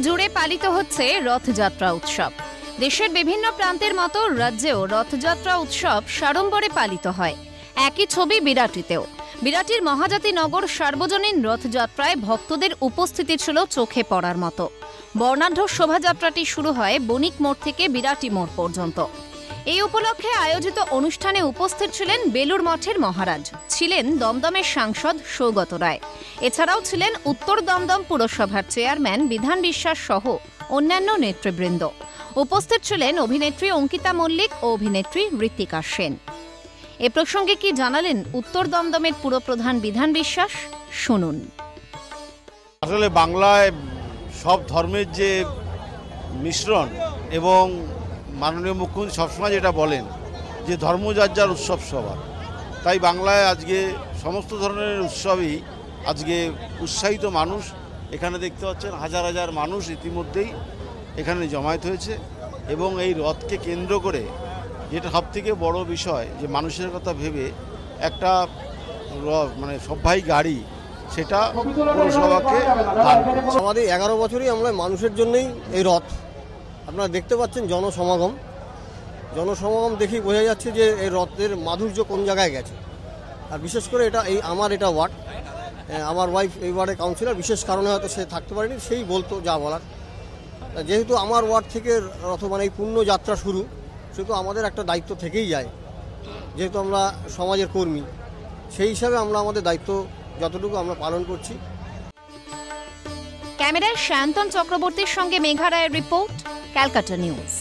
জুড়ে পালিত হচ্ছে রথযাত্রা উৎসব। দেশের বিভিন্ন প্রান্তের মতো রাজ্যেও রথযাত্রা উৎসব সাড়ম্বরে পালিত হয়। একই ছবি বিরাটিতেও। বিরাটির মহাজাতি নগর সার্বজনীন রথযাত্রায় ভক্তদের উপস্থিতি ছিল চোখে পড়ার মতো। বর্ণাঢ্য শোভাযাত্রাটি শুরু হয় বণিক মোড় থেকে বিরাটি মোড় পর্যন্ত। এই উপলক্ষে আয়োজিত অনুষ্ঠানে উপস্থিত ছিলেন বেলুর মঠের মহারাজ, ছিলেন দমদমের সাংসদ সৌগত রায়। এছাড়াও ছিলেন উত্তর দমদম পুরসভার চেয়ারম্যান বিধান বিশ্বাস সহ অন্যান্য নেতৃবৃন্দ। উপস্থিত ছিলেন অভিনেত্রী অঙ্কিতা মল্লিক ও অভিনেত্রী ঋত্বিকা সেন। এ প্রসঙ্গে কি জানালেন উত্তর দমদমের পুরপ্রধান বিধান বিশ্বাস, শুনুন। আসলে বাংলায় সব ধর্মের যে মিশ্রণ এবং মাননীয় মুখ্যমন্ত্রী সবসময় যেটা বলেন যে ধর্ম যার যার উৎসব সবার, তাই বাংলায় আজকে সমস্ত ধরনের উৎসবই আজকে উৎসাহিত মানুষ এখানে দেখতে পাচ্ছেন। হাজার হাজার মানুষ ইতিমধ্যেই এখানে জমায়েত হয়েছে এবং এই রথকে কেন্দ্র করে যেটা সবথেকে বড় বিষয় যে মানুষের কথা ভেবে একটা মানে সবাই গাড়ি সেটা পৌরসভাকে দান করেছে। আমাদের 11 বছরই আমরা মানুষের জন্যই এই রথ। আপনারা দেখতে পাচ্ছেন জনসমাগম দেখেই বোঝা যাচ্ছে যে এই রথের মাধুর্য কোন জায়গায় গেছে। আর বিশেষ করে এটা আমার ওয়ার্ড, আমার ওয়াইফ এই ওয়ার্ডের কাউন্সিলর, বিশেষ কারণে হয়তো সে থাকতে পারেনি, সেই বলতো যা বলার। যেহেতু আমার ওয়ার্ড থেকে রথ মানে এই পূর্ণ যাত্রা শুরু, সেহেতু আমাদের একটা দায়িত্ব থেকেই যায়। যেহেতু আমরা সমাজের কর্মী, সেই হিসাবে আমরা আমাদের দায়িত্ব যতটুকু আমরা পালন করছি। ক্যামেরায় শান্তন চক্রবর্তীর সঙ্গে মেঘা রায়ের রিপোর্ট, ক্যালকাটা নিউজ।